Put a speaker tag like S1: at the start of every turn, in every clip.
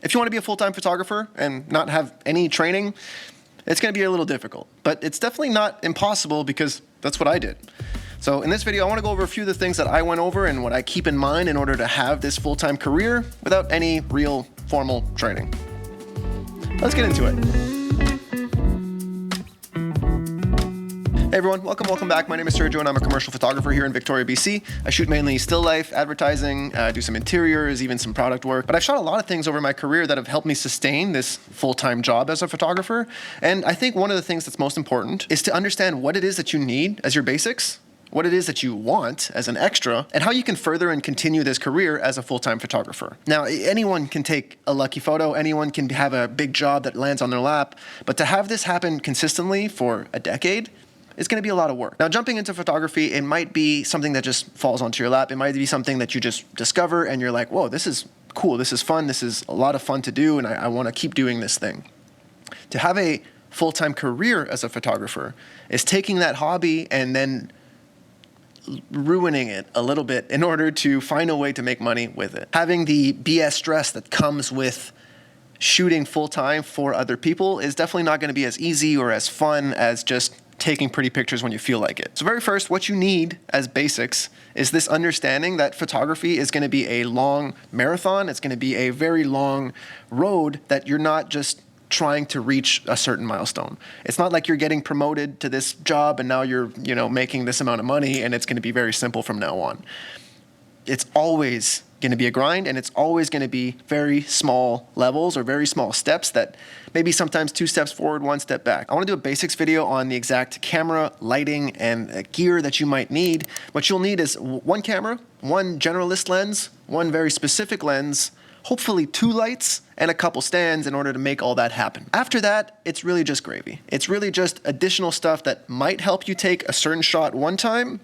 S1: If you want to be a full-time photographer and not have any training, it's going to be a little difficult, but it's definitely not impossible because that's what I did. So in this video, I want to go over a few of the things that I went over and what I keep in mind in order to have this full-time career without any real formal training. Let's get into it. Hey everyone, welcome back. My name is Sergio and I'm a commercial photographer here in Victoria, BC. I shoot mainly still life, advertising, do some interiors, even some product work. But I've shot a lot of things over my career that have helped me sustain this full-time job as a photographer. And I think one of the things that's most important is to understand what it is that you need as your basics, what it is that you want as an extra, and how you can further and continue this career as a full-time photographer. Now, anyone can take a lucky photo, anyone can have a big job that lands on their lap, but to have this happen consistently for a decade, it's going to be a lot of work. Now, jumping into photography, it might be something that just falls onto your lap. It might be something that you just discover and you're like, whoa, this is cool, this is fun, this is a lot of fun to do, and I want to keep doing this thing. To have a full-time career as a photographer is taking that hobby and then ruining it a little bit in order to find a way to make money with it. Having the BS stress that comes with shooting full-time for other people is definitely not going to be as easy or as fun as just taking pretty pictures when you feel like it. So very first, what you need as basics is this understanding that photography is going to be a long marathon. It's going to be a very long road that you're not just trying to reach a certain milestone. It's not like you're getting promoted to this job and now you're, making this amount of money and it's going to be very simple from now on. It's always going to be a grind, and it's always going to be very small levels or very small steps that maybe sometimes 2 steps forward, 1 step back. I want to do a basics video on the exact camera, lighting, and gear that you might need. What you'll need is 1 camera, 1 generalist lens, 1 very specific lens, hopefully 2 lights, and a couple stands in order to make all that happen. After that, it's really just gravy. It's really just additional stuff that might help you take a certain shot one time,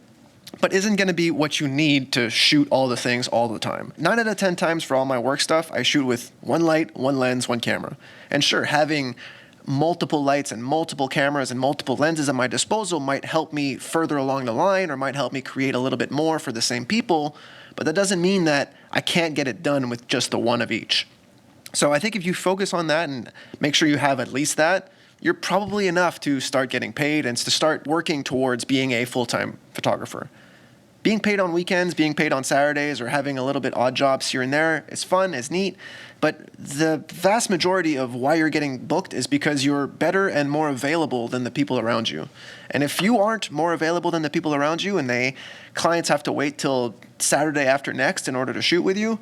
S1: but isn't going to be what you need to shoot all the things all the time. 9 out of 10 times for all my work stuff, I shoot with 1 light, 1 lens, 1 camera. And sure, having multiple lights and multiple cameras and multiple lenses at my disposal might help me further along the line or might help me create a little bit more for the same people, but that doesn't mean that I can't get it done with just the 1 of each. So I think if you focus on that and make sure you have at least that, you're probably enough to start getting paid and to start working towards being a full-time photographer. Being paid on weekends, being paid on Saturdays, or having a little bit odd jobs here and there is fun, is neat, but the vast majority of why you're getting booked is because you're better and more available than the people around you. And if you aren't more available than the people around you and clients have to wait till Saturday after next in order to shoot with you,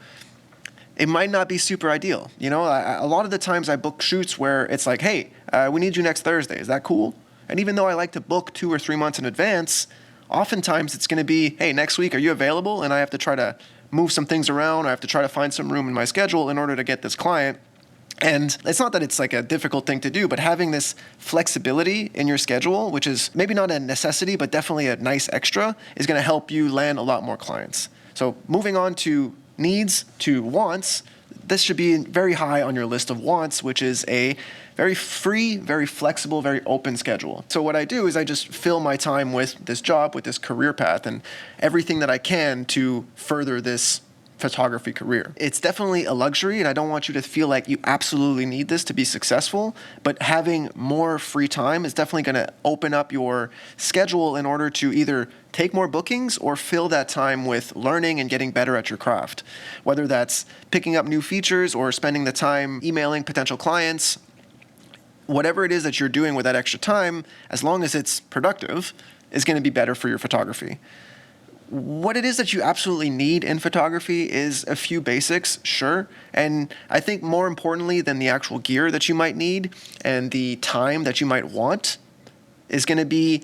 S1: it might not be super ideal. A lot of the times I book shoots where it's like, hey, we need you next Thursday. Is that cool? And even though I like to book 2 or 3 months in advance, oftentimes it's going to be, hey, next week, are you available? And I have to try to move some things around. I have to try to find some room in my schedule in order to get this client. And it's not that it's like a difficult thing to do, but having this flexibility in your schedule, which is maybe not a necessity, but definitely a nice extra, is going to help you land a lot more clients. So moving on to needs to wants, this should be very high on your list of wants, which is a very free, very flexible, very open schedule. So what I do is I just fill my time with this job, with this career path, and everything that I can to further this photography career. It's definitely a luxury, and I don't want you to feel like you absolutely need this to be successful, but having more free time is definitely going to open up your schedule in order to either take more bookings or fill that time with learning and getting better at your craft. Whether that's picking up new features or spending the time emailing potential clients, whatever it is that you're doing with that extra time, as long as it's productive, is going to be better for your photography. What it is that you absolutely need in photography is a few basics, sure. And I think more importantly than the actual gear that you might need and the time that you might want is going to be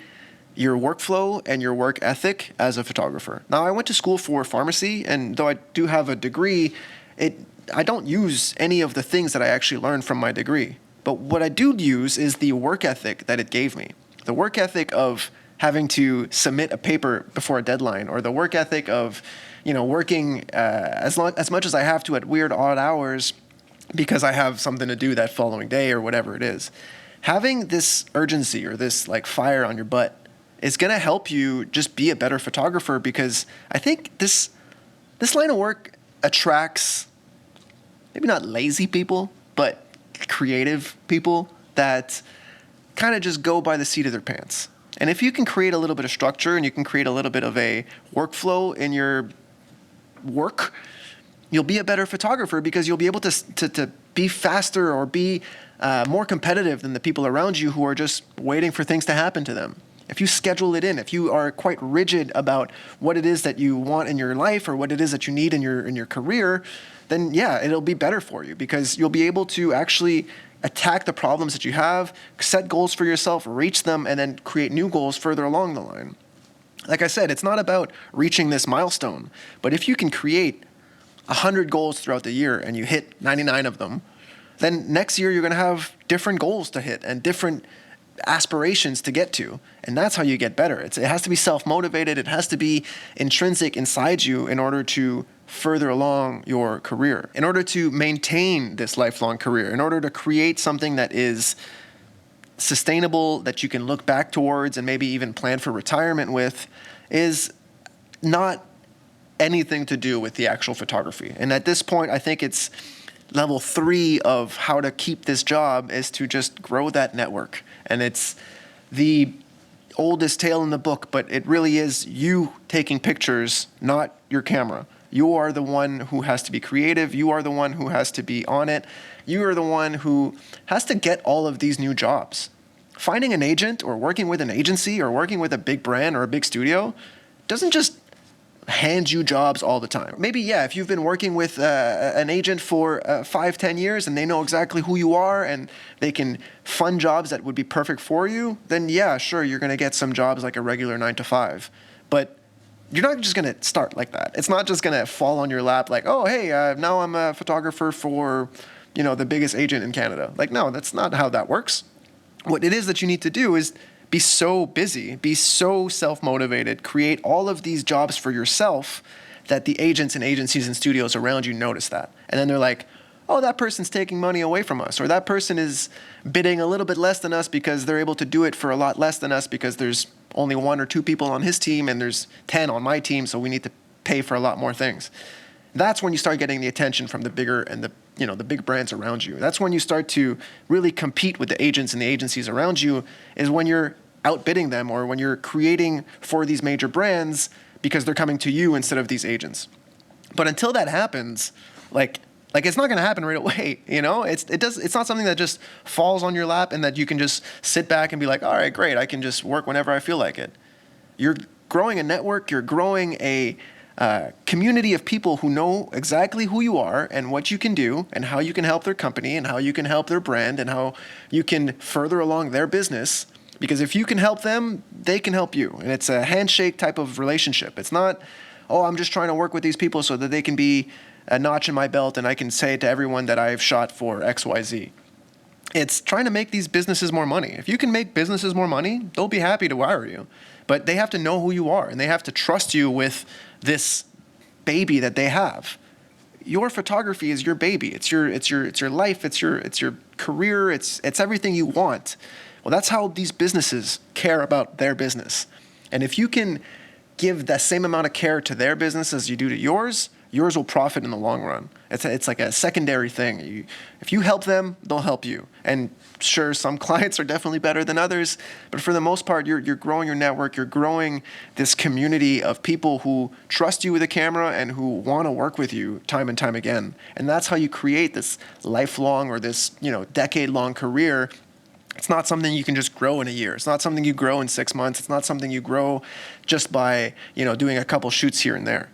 S1: your workflow and your work ethic as a photographer. Now, I went to school for pharmacy, and though I do have a degree, I don't use any of the things that I actually learned from my degree. But what I do use is the work ethic that it gave me. The work ethic of having to submit a paper before a deadline, or the work ethic of, working as much as I have to at weird odd hours because I have something to do that following day or whatever it is. Having this urgency or this fire on your butt is going to help you just be a better photographer, because I think this line of work attracts maybe not lazy people, but creative people that kind of just go by the seat of their pants. And if you can create a little bit of structure and you can create a little bit of a workflow in your work, you'll be a better photographer because you'll be able to be faster or be more competitive than the people around you who are just waiting for things to happen to them. If you schedule it in, if you are quite rigid about what it is that you want in your life or what it is that you need in your career, then yeah, it'll be better for you because you'll be able to actually attack the problems that you have, set goals for yourself, reach them, and then create new goals further along the line. Like I said, it's not about reaching this milestone, but if you can create 100 goals throughout the year and you hit 99 of them, then next year you're going to have different goals to hit and different aspirations to get to. And that's how you get better. It has to be self-motivated. It has to be intrinsic inside you in order to further along your career, in order to maintain this lifelong career, in order to create something that is sustainable, that you can look back towards and maybe even plan for retirement with, is not anything to do with the actual photography. And at this point, I think it's level 3 of how to keep this job is to just grow that network. And it's the oldest tale in the book, but it really is you taking pictures, not your camera. You are the one who has to be creative. You are the one who has to be on it. You are the one who has to get all of these new jobs. Finding an agent or working with an agency or working with a big brand or a big studio doesn't just hand you jobs all the time. Maybe, yeah, if you've been working with an agent for 5-10 years and they know exactly who you are and they can fund jobs that would be perfect for you, then yeah, sure, you're going to get some jobs like a regular 9-to-5. But you're not just going to start like that. It's not just going to fall on your lap like, oh, hey, now I'm a photographer for, the biggest agent in Canada. Like, no, that's not how that works. What it is that you need to do is be so busy, be so self-motivated, create all of these jobs for yourself that the agents and agencies and studios around you notice that. And then they're like, oh, that person's taking money away from us, or that person is bidding a little bit less than us because they're able to do it for a lot less than us because there's only 1 or 2 people on his team and there's 10 on my team, so we need to pay for a lot more things. That's when you start getting the attention from the bigger and the big brands around you. That's when you start to really compete with the agents and the agencies around you, is when you're outbidding them or when you're creating for these major brands because they're coming to you instead of these agents. But until that happens, like it's not going to happen right away. It's not something that just falls on your lap and that you can just sit back and be like, all right, great, I can just work whenever I feel like it. You're growing a network. You're growing a community of people who know exactly who you are and what you can do and how you can help their company and how you can help their brand and how you can further along their business. Because if you can help them, they can help you. And it's a handshake type of relationship. It's not, oh, I'm just trying to work with these people so that they can be a notch in my belt and I can say to everyone that I've shot for XYZ. It's trying to make these businesses more money. If you can make businesses more money, they'll be happy to hire you. But they have to know who you are and they have to trust you with this baby that they have. Your photography is your baby. It's your life. It's your career. It's everything you want. Well, that's how these businesses care about their business. And if you can give the same amount of care to their business as you do to yours will profit in the long run. It's like a secondary thing. If you help them, they'll help you. And sure, some clients are definitely better than others, but for the most part, you're growing your network. You're growing this community of people who trust you with a camera and who want to work with you time and time again. And that's how you create this lifelong or this decade-long career. It's not something you can just grow in a year. It's not something you grow in 6 months. It's not something you grow just by, doing a couple shoots here and there.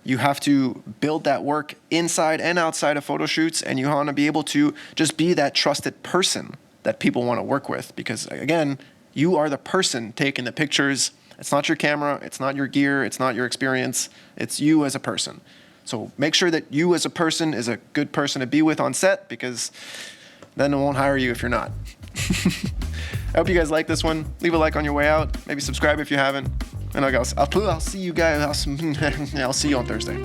S1: You have to build that work inside and outside of photo shoots, and you want to be able to just be that trusted person that people want to work with. Because again, you are the person taking the pictures. It's not your camera. It's not your gear. It's not your experience. It's you as a person. So make sure that you as a person is a good person to be with on set, because then it won't hire you if you're not. I hope you guys like this one. Leave a like on your way out. Maybe subscribe if you haven't. And I'll see you guys. I'll see you on Thursday.